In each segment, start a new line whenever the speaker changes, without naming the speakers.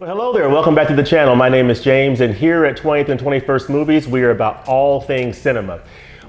Well, hello there, welcome back to the channel. My name is James, and here at 20th and 21st Movies, we are about all things cinema.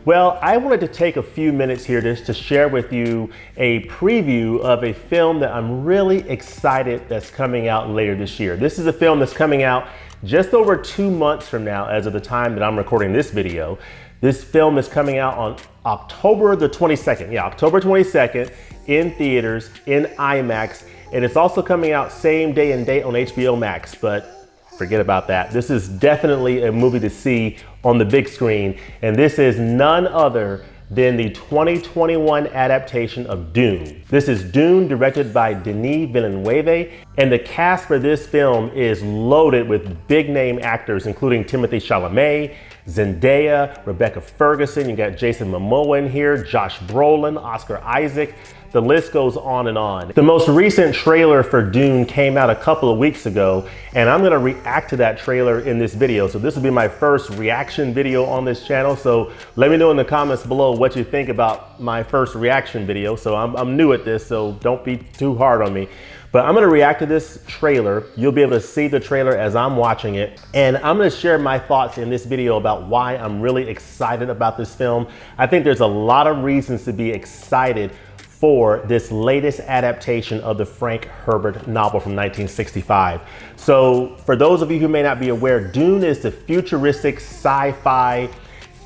Well, I wanted to take a few minutes here just to share with you a preview of a film that I'm really excited that's coming out later this year. This is a film that's coming out just over 2 months from now as of the time that I'm recording this video. This film is coming out on October the 22nd. Yeah, October 22nd in theaters, in IMAX. And it's also coming out same day and date on HBO Max, but forget about that. This is definitely a movie to see on the big screen. And this is none other than the 2021 adaptation of Dune. This is Dune, directed by Denis Villeneuve. And the cast for this film is loaded with big name actors, including Timothee Chalamet, Zendaya, Rebecca Ferguson. You got Jason Momoa in here, Josh Brolin, Oscar Isaac. The list goes on and on. The most recent trailer for Dune came out a couple of weeks ago, and I'm gonna react to that trailer in this video. So this will be my first reaction video on this channel. So let me know in the comments below what you think about my first reaction video. So I'm new at this, so don't be too hard on me. But I'm gonna react to this trailer. You'll be able to see the trailer as I'm watching it. And I'm gonna share my thoughts in this video about why I'm really excited about this film. I think there's a lot of reasons to be excited for this latest adaptation of the Frank Herbert novel from 1965. So for those of you who may not be aware, Dune is the futuristic sci-fi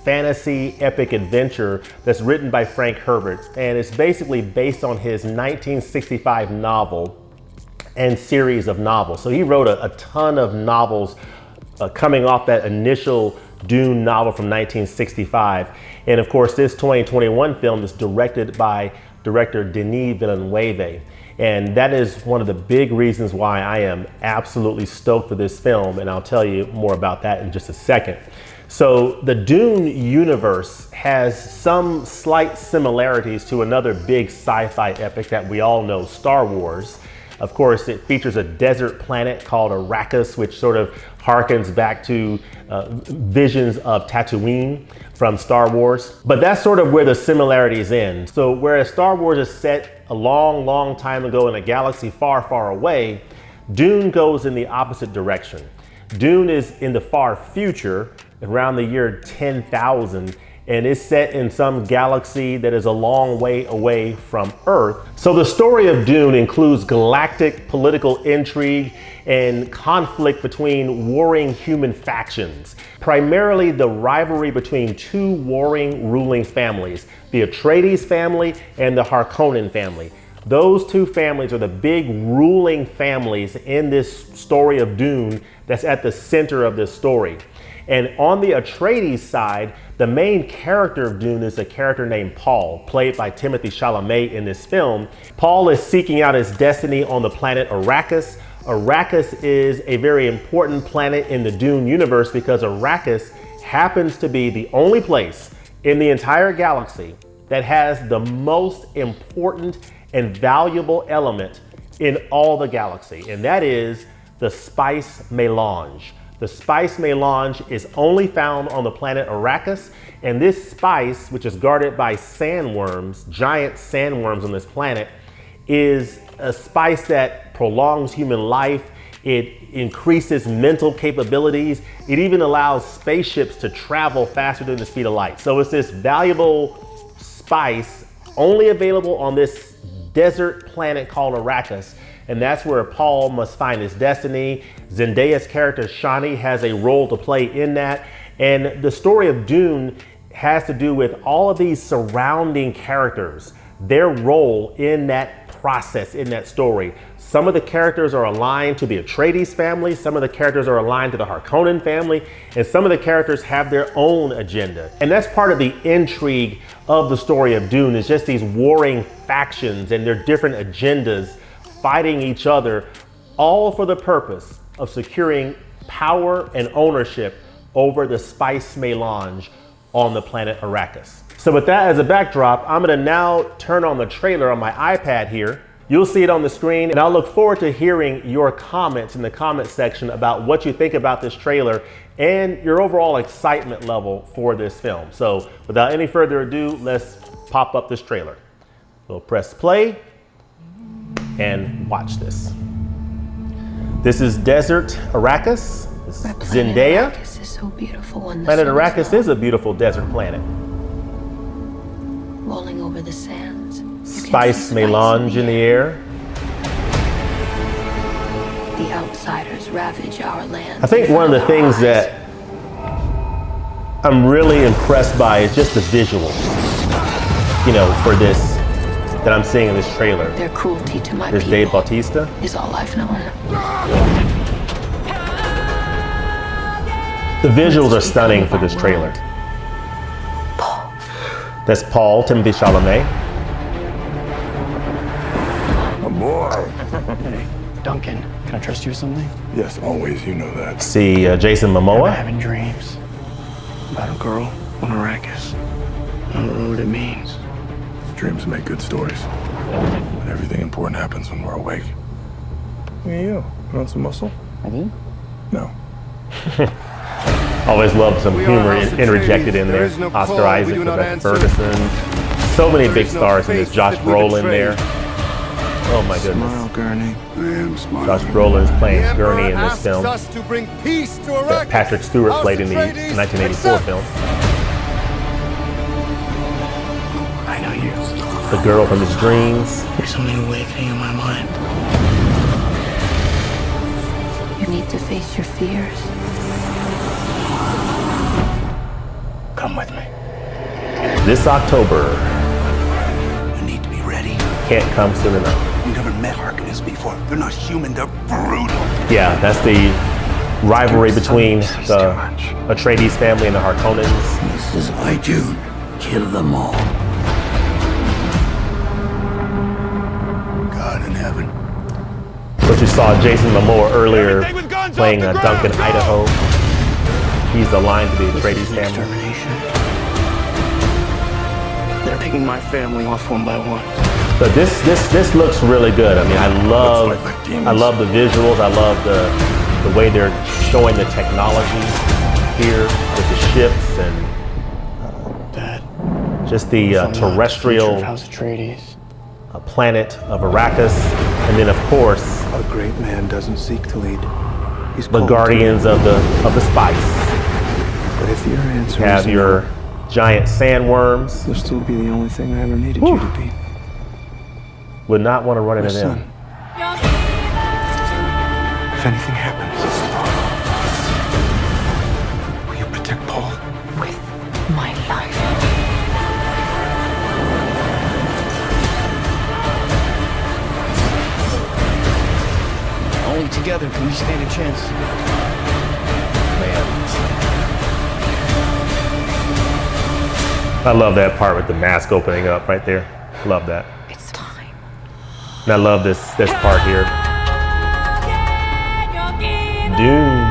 fantasy epic adventure that's written by Frank Herbert. And it's basically based on his 1965 novel and series of novels. So he wrote a ton of novels coming off that initial Dune novel from 1965. And of course, this 2021 film is directed by director Denis Villeneuve. And that is one of the big reasons why I am absolutely stoked for this film. And I'll tell you more about that in just a second. So the Dune universe has some slight similarities to another big sci-fi epic that we all know, Star Wars. Of course, it features a desert planet called Arrakis, which sort of harkens back to visions of Tatooine from Star Wars. But that's sort of where the similarities end. So whereas Star Wars is set a long, long time ago in a galaxy far, far away, Dune goes in the opposite direction. Dune is in the far future, around the year 10,000, and is set in some galaxy that is a long way away from Earth. So the story of Dune includes galactic political intrigue and conflict between warring human factions, primarily the rivalry between two warring ruling families, the Atreides family and the Harkonnen family. Those two families are the big ruling families in this story of Dune that's at the center of this story. And on the Atreides side, the main character of Dune is a character named Paul, played by Timothee Chalamet in this film. Paul is seeking out his destiny on the planet Arrakis. Arrakis is a very important planet in the Dune universe because Arrakis happens to be the only place in the entire galaxy that has the most important and valuable element in all the galaxy, and that is the spice melange. The spice melange is only found on the planet Arrakis, and this spice, which is guarded by sandworms, giant sandworms on this planet, is a spice that prolongs human life. It increases mental capabilities. It even allows spaceships to travel faster than the speed of light. So it's this valuable spice only available on this desert planet called Arrakis. And that's where Paul must find his destiny. Zendaya's character, Shani, has a role to play in that. And the story of Dune has to do with all of these surrounding characters, their role in that process, in that story. Some of the characters are aligned to the Atreides family, some of the characters are aligned to the Harkonnen family, and some of the characters have their own agenda. And that's part of the intrigue of the story of Dune, is just these warring factions and their different agendas fighting each other, all for the purpose of securing power and ownership over the spice melange on the planet Arrakis. So with that as a backdrop, I'm gonna now turn on the trailer on my iPad here. You'll see it on the screen, and I'll look forward to hearing your comments in the comment section about what you think about this trailer and your overall excitement level for this film. So without any further ado, let's pop up this trailer. We'll press play and watch this. This is Desert Arrakis. This is Zendaya.
Arrakis is so beautiful when the
Planet
sun
Arrakis
low,
is a beautiful desert planet.
rolling over the sands.
Spice melange in the air.
The outsiders ravage our land.
I think one of the things that I'm really impressed by is just the visuals, you know, for this, that I'm seeing in this trailer.
Their cruelty to my
There's
people
Dave Bautista.
is all I've known.
The visuals are stunning for this trailer.
Paul.
That's Paul, Timothee Chalamet.
My boy.
Hey, Duncan, can I trust you with something?
Yes, always. You know that.
See Jason
I'm
Momoa.
having dreams about a girl on Arrakis. I don't know what it means.
Dreams make good stories. But everything important happens when we're awake. Look at you. Put on some muscle?
I did?
No.
Always love some
We are
humor
House of
interjected
Atreides.
in
There
there.
is no
Oscar
call we
Isaac,
do not
Rebecca
answer.
Ferguson. So many
There
big
is no
stars in this.
faith
Josh
that we
Brolin
betray.
there. Oh my goodness.
Smile, Gurney. I am smiling.
Josh Brolin is playing
The
Gurney
Emperor
in this
asks
film
us to bring peace to
that
Arrakis.
Patrick Stewart
House
played in the
Atreides
1984
accept.
film.
I know you.
The girl from his dreams.
There's something awakening in my mind.
You need to face your fears.
Come with me.
This October.
You need to be ready.
Can't come soon enough.
You never met Harkonnens before. They're not human, they're brutal.
Yeah, that's the rivalry between
Says
the
too much.
Atreides family and the Harkonnens.
This is my Dune. Kill them all. God in heaven.
But you saw Jason Momoa earlier playing Duncan, Idaho. He's aligned to the Atreides family.
Extermination. They're picking my family off one by one.
But this looks really good. I mean, I love
Looks like demons.
the visuals. I love the way they're showing the technology here with the ships and
Dad.
just the
I'm not the future
terrestrial
of House Atreides.
planet of Arrakis, and then of course
A great man doesn't seek to lead. He's
the
called to
guardians
lead.
of the spice.
But if your answer
You have
is
your
no,
giant sandworms.
you'll still be the only thing I ever needed you to be.
Would not want to run
My
into
son.
them.
If anything happens, will you protect Paul?
With my life.
Only together can we stand a chance.
Man. I love that part with the mask opening up right there. Love that.
It's time.
And I love this part here. Dune.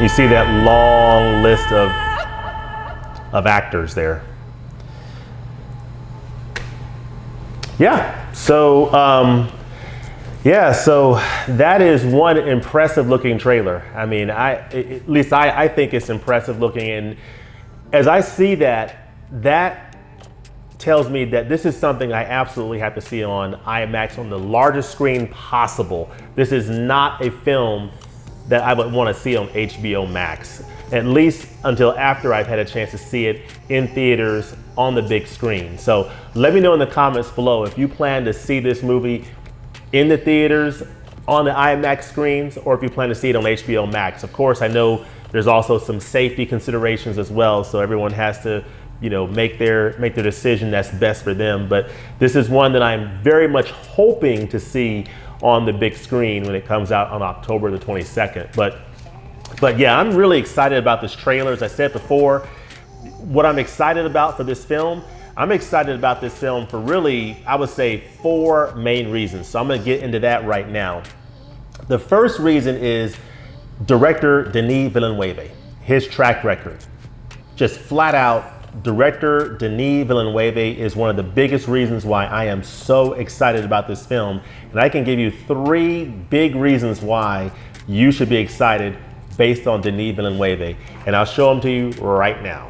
You see that long list of actors there. Yeah. So so that is one impressive looking trailer. I mean, at least I think it's impressive looking, and as I see that tells me that this is something I absolutely have to see on IMAX on the largest screen possible. This is not a film that I would want to see on HBO Max, at least until after I've had a chance to see it in theaters on the big screen. So let me know in the comments below if you plan to see this movie in the theaters on the IMAX screens, or if you plan to see it on HBO Max. Of course, I know there's also some safety considerations as well, so everyone has to, make their decision that's best for them. But this is one that I'm very much hoping to see on the big screen when it comes out on October the 22nd. But yeah, I'm really excited about this trailer. As I said before, what I'm excited about for this film, I'm excited about this film for really, I would say, 4 main reasons. So I'm gonna get into that right now. The first reason is director Denis Villeneuve, his track record. Just flat out, director Denis Villeneuve is one of the biggest reasons why I am so excited about this film. And I can give you 3 big reasons why you should be excited based on Denis Villeneuve. And I'll show them to you right now.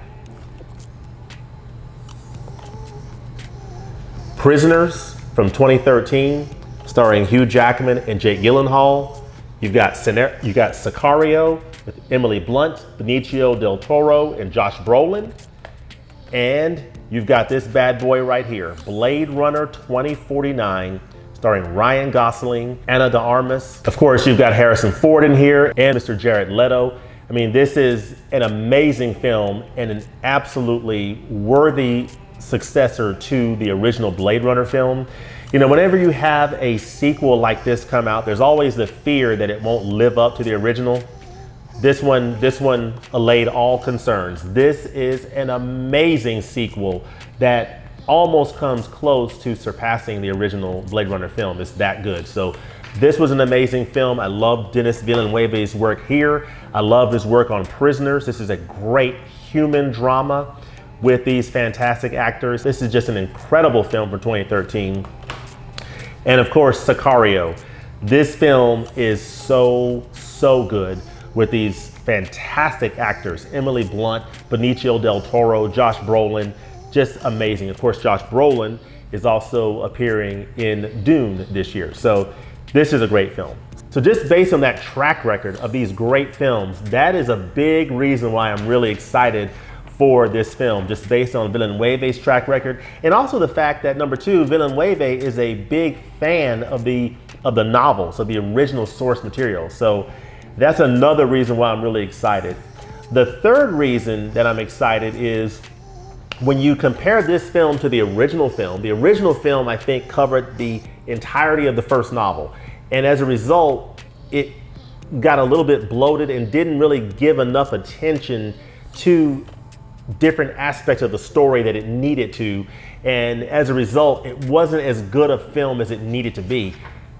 Prisoners from 2013, starring Hugh Jackman and Jake Gyllenhaal. You've got Sicario with Emily Blunt, Benicio del Toro, and Josh Brolin. And you've got this bad boy right here, Blade Runner 2049, starring Ryan Gosling, Ana de Armas. Of course, you've got Harrison Ford in here and Mr. Jared Leto. I mean, this is an amazing film and an absolutely worthy successor to the original Blade Runner film. You know, whenever you have a sequel like this come out, there's always the fear that it won't live up to the original. This one allayed all concerns. This is an amazing sequel that almost comes close to surpassing the original Blade Runner film. It's that good. So this was an amazing film. I love Denis Villeneuve's work here. I love his work on Prisoners. This is a great human drama with these fantastic actors. This is just an incredible film for 2013. And of course, Sicario. This film is so good with these fantastic actors, Emily Blunt, Benicio del Toro, Josh Brolin, just amazing. Of course, Josh Brolin is also appearing in Dune this year. So this is a great film. So just based on that track record of these great films, that is a big reason why I'm really excited for this film, just based on Villeneuve's track record. And also the fact that, number two, Villeneuve is a big fan of the novels, of the original source material. So that's another reason why I'm really excited. The third reason that I'm excited is when you compare this film to the original film, I think, covered the entirety of the first novel. And as a result, it got a little bit bloated and didn't really give enough attention to different aspects of the story that it needed to. And as a result, it wasn't as good a film as it needed to be.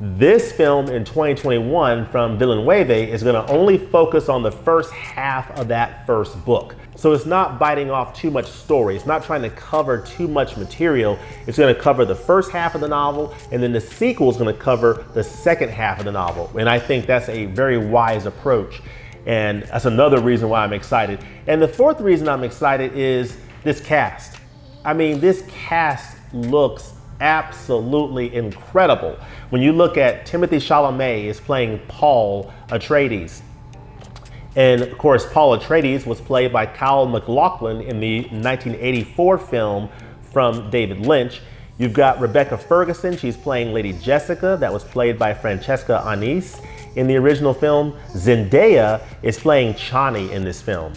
This film in 2021 from Villeneuve is going to only focus on the first half of that first book. So it's not biting off too much story. It's not trying to cover too much material. It's going to cover the first half of the novel, and then the sequel is going to cover the second half of the novel. And I think that's a very wise approach. And that's another reason why I'm excited. And the fourth reason I'm excited is this cast. I mean, this cast looks absolutely incredible. When you look at Timothee Chalamet is playing Paul Atreides. And of course, Paul Atreides was played by Kyle MacLachlan in the 1984 film from David Lynch. You've got Rebecca Ferguson, she's playing Lady Jessica, that was played by Francesca Annis in the original film. Zendaya is playing Chani in this film.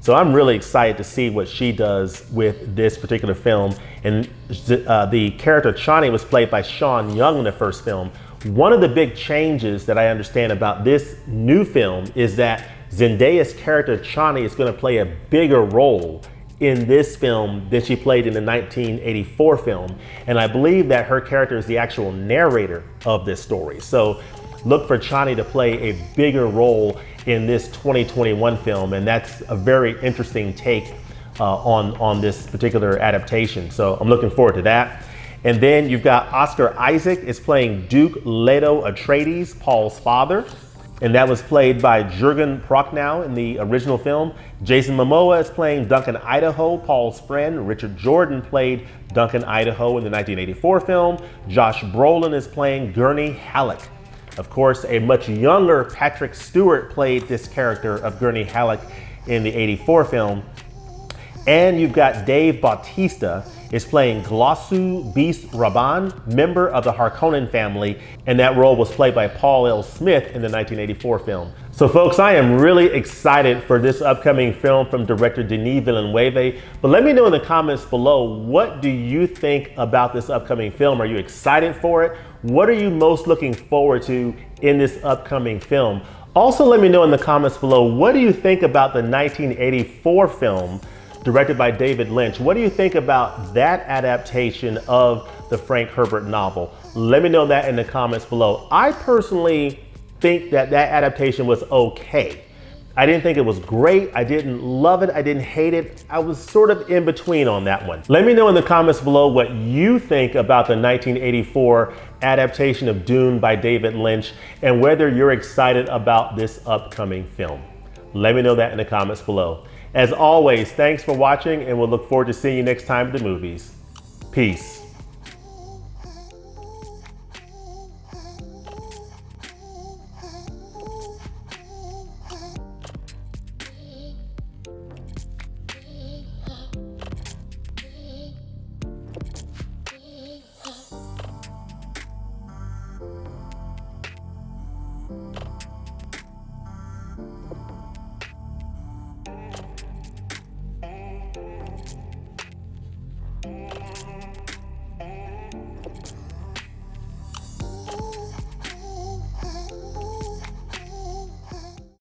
So I'm really excited to see what she does with this particular film. And the character Chani was played by Sean Young in the first film. One of the big changes that I understand about this new film is that Zendaya's character Chani is going to play a bigger role in this film than she played in the 1984 film. And I believe that her character is the actual narrator of this story. So look for Chani to play a bigger role in this 2021 film, and that's a very interesting take on this particular adaptation. So I'm looking forward to that. And then you've got Oscar Isaac is playing Duke Leto Atreides, Paul's father, and that was played by Jürgen Prochnow in the original film. Jason Momoa is playing Duncan Idaho, Paul's friend. Richard Jordan played Duncan Idaho in the 1984 film. Josh Brolin is playing Gurney Halleck. Of course, a much younger Patrick Stewart played this character of Gurney Halleck in the 84 film. And you've got Dave Bautista is playing Glossu Beast Raban, member of the Harkonnen family, and that role was played by Paul L. Smith in the 1984 film. So folks, I am really excited for this upcoming film from director Denis Villeneuve, but let me know in the comments below, what do you think about this upcoming film? Are you excited for it? What are you most looking forward to in this upcoming film? Also, let me know in the comments below, what do you think about the 1984 film directed by David Lynch? What do you think about that adaptation of the Frank Herbert novel? Let me know that in the comments below. I personally think that adaptation was okay. I didn't think it was great. I didn't love it. I didn't hate it. I was sort of in between on that one. Let me know in the comments below what you think about the 1984 adaptation of Dune by David Lynch and whether you're excited about this upcoming film. Let me know that in the comments below. As always, thanks for watching, and we'll look forward to seeing you next time at the movies. Peace.